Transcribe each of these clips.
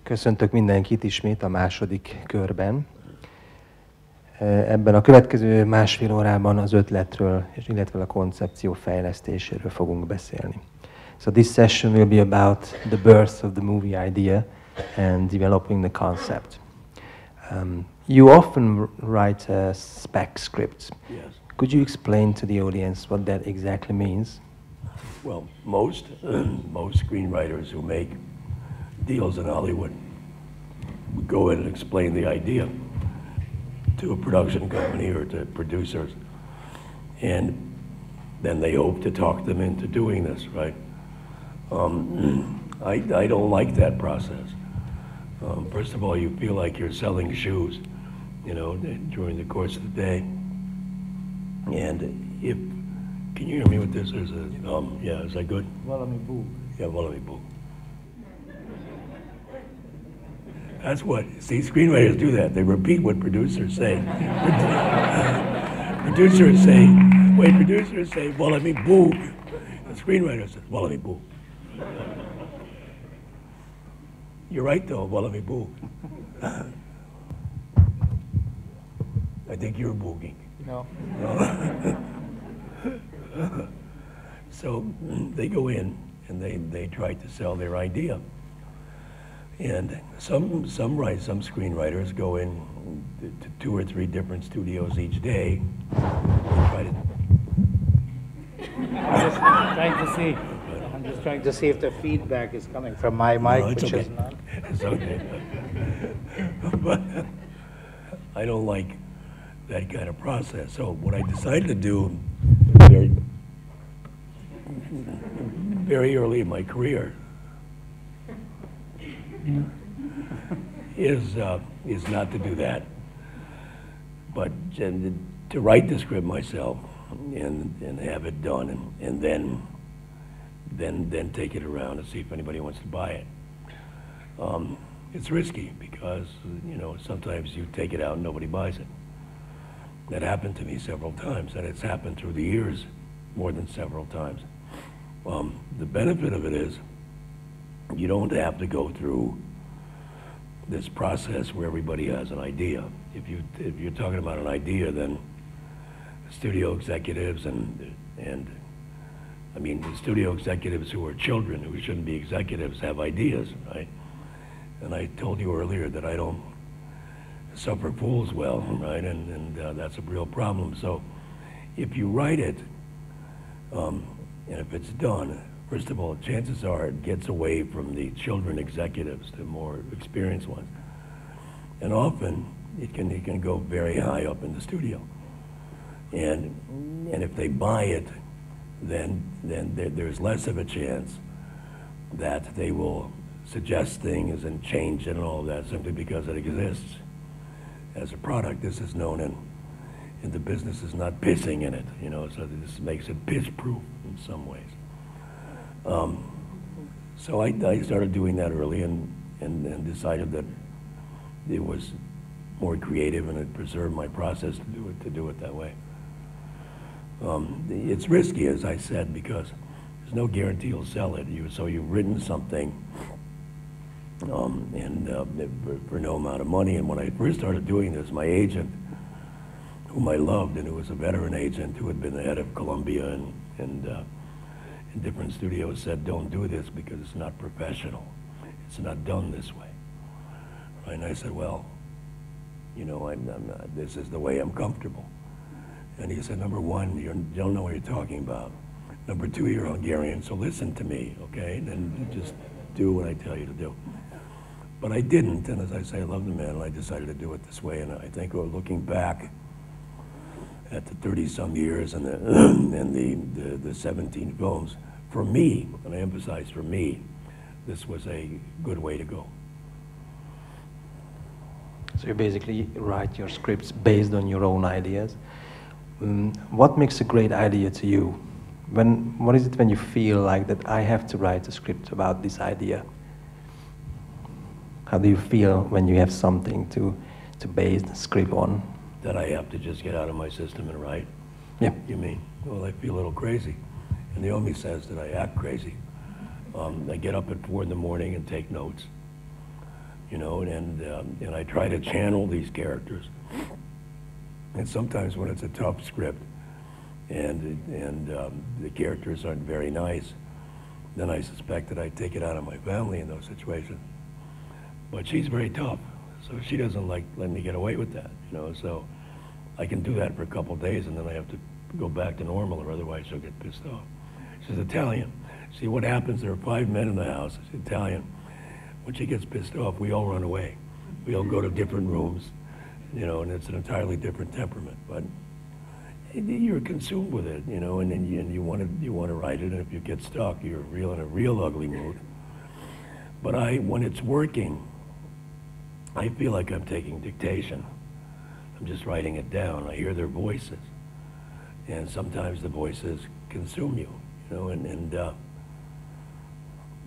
Köszöntök mindenkit ismét a második körben. Ebben a következő másfél órában az ötletről, illetve a koncepció fejlesztéséről fogunk beszélni. So this session will be about the birth of the movie idea and developing the concept. You often write spec scripts. Yes. Could you explain to the audience what that exactly means? Well, most screenwriters who make deals in Hollywood go in and explain the idea to a production company or to producers, and then they hope to talk them into doing this, right? I don't like that process. First of all, you feel like you're selling shoes, you know, during the course of the day. And if, can you hear me with this? There's a, yeah, is that good? Valami bú. Yeah, valami bú. That's what, see, screenwriters do that. They repeat what producers say. Producers say, valami bú. The screenwriter says, valami bú. You're right though, valami bú. I think you're booging. No. So they go in and they try to sell their idea. And some screenwriters go in to 2 or 3 different studios each day and try to. I'm just trying to see if the feedback is coming from my mic, No, it's which okay. is not. It's okay. But I don't like that kind of process. So what I decided to do very early in my career is not to do that, but to write the script myself and have it done, and then take it around and see if anybody wants to buy it. It's risky because, you know, sometimes you take it out and nobody buys it. That happened to me several times, and it's happened through the years more than several times. The benefit of it is you don't have to go through this process where everybody has an idea. If you're talking about an idea, then studio executives and I mean the studio executives who are children who shouldn't be executives have ideas, right? And I told you earlier that I don't suffer fools well, right? And that's a real problem. So if you write it, and if it's done, first of all, chances are it gets away from the children executives, the more experienced ones. And often it can go very high up in the studio. And if they buy it, then there's less of a chance that they will suggest things and change it and all of that simply because it exists as a product. This is known in the business as not pissing in it, you know, so this makes it piss-proof in some ways. So I started doing that early and decided that it was more creative and it preserved my process to do it that way. It's risky, as I said, because there's no guarantee you'll sell it. So you've written something for no amount of money. And when I first started doing this, my agent, whom I loved, and who was a veteran agent who had been the head of Columbia and in different studios, said, "Don't do this because it's not professional. It's not done this way." And I said, "Well, you know, I'm not, this is the way I'm comfortable." And he said, "Number one, you don't know what you're talking about. Number two, you're Hungarian, so listen to me, okay? And just do what I tell you to do." But I didn't, and as I say, I love the man, and I decided to do it this way. And I think looking back at the 30-some years and the 17 films, for me, and I emphasize for me, this was a good way to go. So you basically write your scripts based on your own ideas. What makes a great idea to you? What is it when you feel like that I have to write a script about this idea? How do you feel when you have something to base the script on? That I have to just get out of my system and write? Yeah. You mean? Well, I feel a little crazy. And Naomi says that I act crazy. I get up at 4 in the morning and take notes. you know, and I try to channel these characters. And sometimes when it's a tough script and the characters aren't very nice, then I suspect that I take it out on my family in those situations. But she's very tough, so she doesn't like letting me get away with that, you know, so I can do that for a couple of days and then I have to go back to normal or otherwise she'll get pissed off. She's Italian. See what happens, there are 5 men in the house, she's Italian. When she gets pissed off, we all run away. We all go to different rooms, you know, and it's an entirely different temperament. But you're consumed with it, you know, and you want to write it, and if you get stuck, you're in a real ugly mood. But when it's working, I feel like I'm taking dictation. I'm just writing it down. I hear their voices, and sometimes the voices consume you, you know,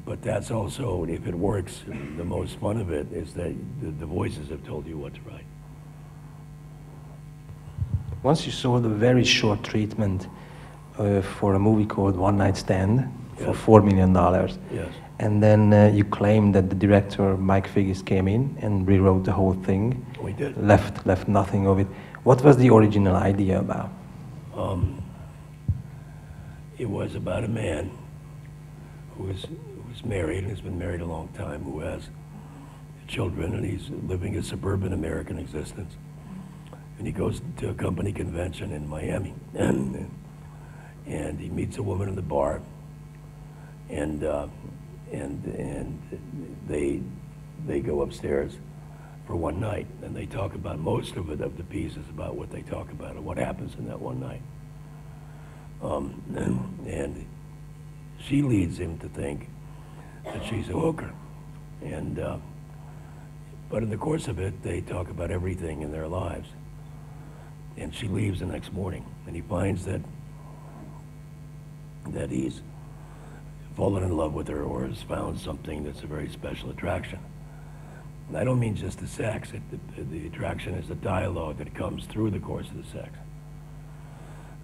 but that's also, if it works, the most fun of it is that the voices have told you what to write. Once you saw the very short treatment for a movie called One Night Stand for $4 million. Yes. And then you claimed that the director, Mike Figgis, came in and rewrote the whole thing. We did. Left nothing of it. What was the original idea about? It was about a man who was married, and has been married a long time, who has children, and he's living a suburban American existence. And he goes to a company convention in Miami, and he meets a woman in the bar, and they go upstairs for one night, and they talk about most of the pieces about what they talk about and what happens in that one night. And she leads him to think that she's a hooker, but in the course of it, they talk about everything in their lives. And she leaves the next morning, and he finds that he's fallen in love with her or has found something that's a very special attraction. And I don't mean just the sex. The attraction is the dialogue that comes through the course of the sex.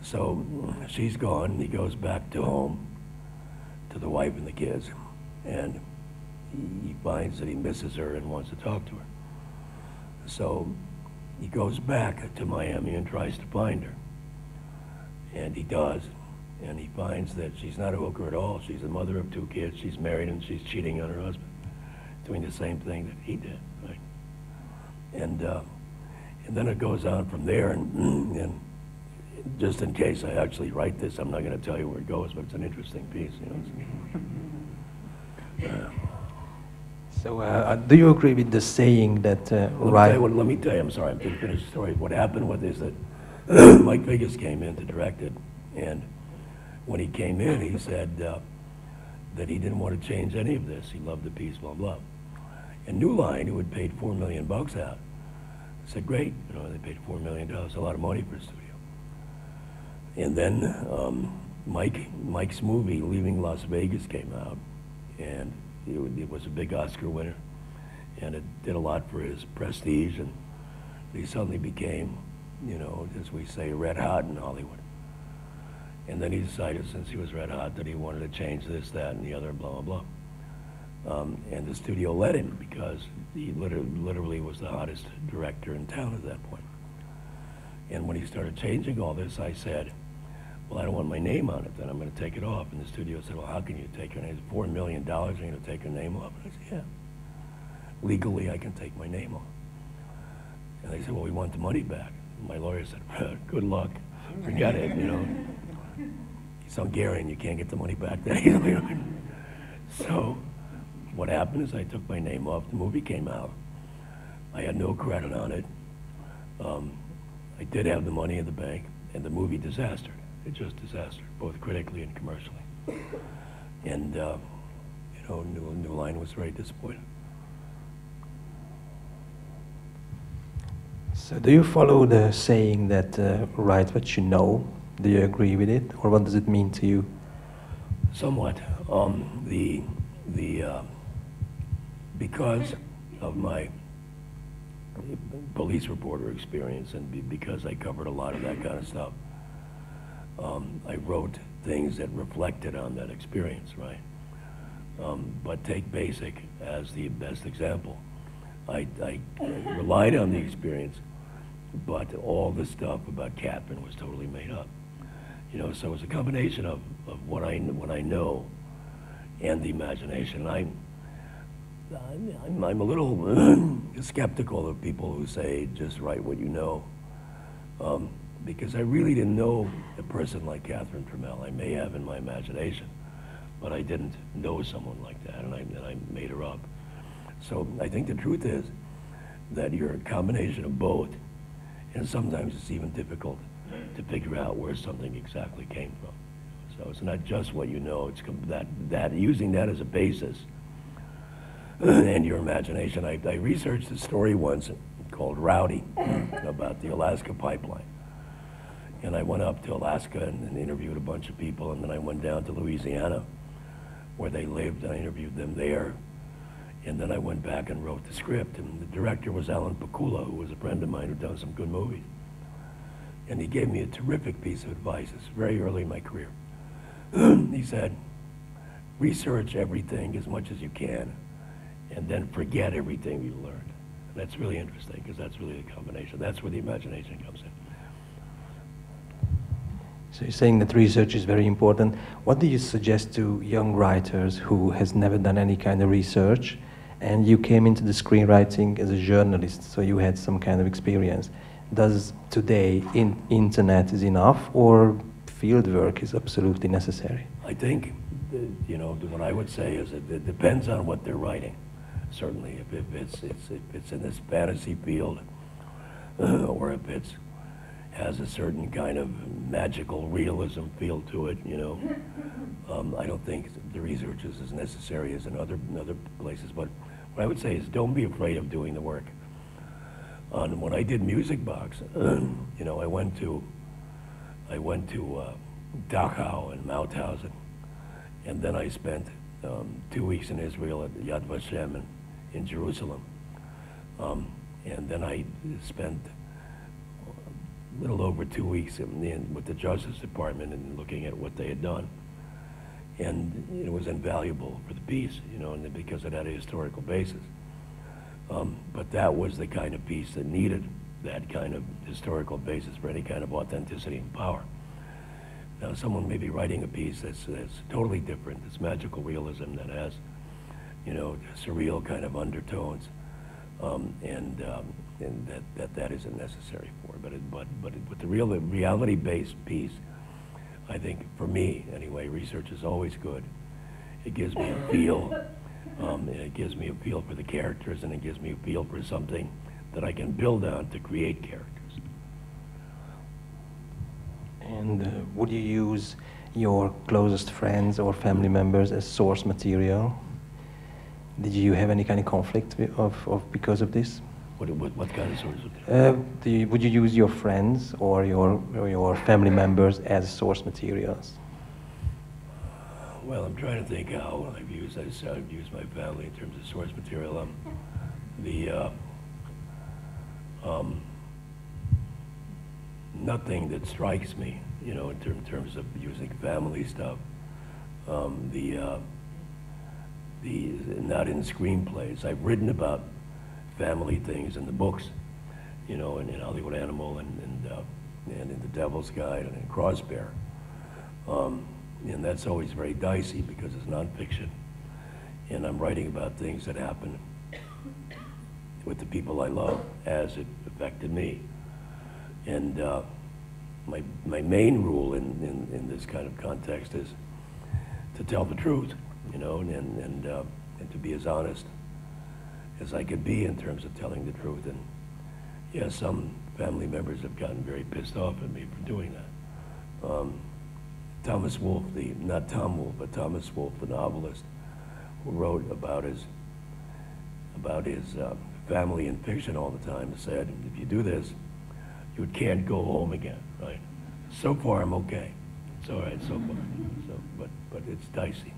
So she's gone, and he goes back to home, to the wife and the kids, and he finds that he misses her and wants to talk to her. So he goes back to Miami and tries to find her. And he does. And he finds that she's not a hooker at all. She's a mother of 2 kids. She's married, and she's cheating on her husband, doing the same thing that he did, right? And then it goes on from there. And just in case I actually write this, I'm not going to tell you where it goes, but it's an interesting piece, you know. So do you agree with the saying that let me tell you, I'm sorry, I'm going to finish the story. What happened with is that Mike Figgis came in to direct it, and when he came in, he said that he didn't want to change any of this. He loved the piece, blah, blah. And New Line, who had paid $4 million out, said, great, you know, they paid $4 million, a lot of money for a studio. And then Mike's movie, Leaving Las Vegas, came out, and it was a big Oscar winner, and it did a lot for his prestige, and he suddenly became, you know, as we say, red hot in Hollywood. And then he decided, since he was red hot, that he wanted to change this, that, and the other, blah, blah, blah. And the studio let him, because he literally was the hottest director in town at that point. And when he started changing all this, I said, well, I don't want my name on it, then I'm going to take it off. And the studio said, well, how can you take your name? It's $4 million, you're going to take your name off? And I said, yeah. Legally, I can take my name off. And they said, well, we want the money back. And my lawyer said, good luck, forget it, you know. He's Hungarian, you can't get the money back that easily. So what happened is I took my name off, the movie came out. I had no credit on it. I did have the money in the bank, and the movie disastered. It just disastered, both critically and commercially. And, you know, New Line was very disappointed. So do you follow the saying that write what you know? Do you agree with it, or what does it mean to you? Somewhat. Because of my police reporter experience, and because I covered a lot of that kind of stuff, I wrote things that reflected on that experience, right? But take Basic as the best example. I relied on the experience, but all the stuff about Catherine was totally made up. You know, so it's a combination of what I know and the imagination. I'm a little skeptical of people who say just write what you know, because I really didn't know a person like Catherine Trammell. I may have in my imagination, but I didn't know someone like that, and I made her up. So I think the truth is that you're a combination of both, and sometimes it's even difficult to figure out where something exactly came from. So it's not just what you know, it's that using that as a basis and your imagination. I researched a story once called Rowdy about the Alaska pipeline. And I went up to Alaska and interviewed a bunch of people, and then I went down to Louisiana where they lived, and I interviewed them there. And then I went back and wrote the script, and the director was Alan Pakula, who was a friend of mine who'd done some good movies. And he gave me a terrific piece of advice. It's very early in my career. He said, research everything as much as you can, and then forget everything you learned. And that's really interesting, because that's really the combination. That's where the imagination comes in. So you're saying that research is very important. What do you suggest to young writers who has never done any kind of research, and you came into the screenwriting as a journalist, so you had some kind of experience? Does today internet is enough, or field work is absolutely necessary? I think, you know, what I would say is it depends on what they're writing. Certainly, if it's in this fantasy field, or if it's has a certain kind of magical realism feel to it, you know. I don't think the research is as necessary as in other places, but what I would say is don't be afraid of doing the work. When I did Music Box, you know, I went to Dachau and Mauthausen, and then I spent 2 weeks in Israel at Yad Vashem in Jerusalem, and then I spent a little over 2 weeks with the Justice Department and looking at what they had done. And it was invaluable for the piece, you know, and because it had a historical basis. But that was the kind of piece that needed that kind of historical basis for any kind of authenticity and power. Now, someone may be writing a piece that's totally different, it's magical realism that has, you know, surreal kind of undertones, and that isn't necessary for it. But with the reality-based piece, I think, for me anyway, research is always good. It gives me a feel, and it gives me a feel for the characters, and it gives me a feel for something that I can build on to create characters. And would you use your closest friends or family members as source material? Did you have any kind of conflict because of this? What kind of source material? Would you use your friends or your family members as source materials? Well, I'm trying to think how I've used my family in terms of source material. Nothing that strikes me, you know, in terms of using family stuff. Not in screenplays. I've written about family things in the books, you know, in Hollywood Animal and in The Devil's Guide and in Crossbear. And that's always very dicey because it's nonfiction. And I'm writing about things that happen with the people I love as it affected me. And my main rule in this kind of context is to tell the truth, you know, and to be as honest as I could be in terms of telling the truth. And yeah, some family members have gotten very pissed off at me for doing that. Thomas Wolfe, not Tom Wolfe, but Thomas Wolfe, the novelist, who wrote about his family in fiction all the time, said, if you do this, you can't go home again, right? So far, I'm okay. It's all right so far. But it's dicey.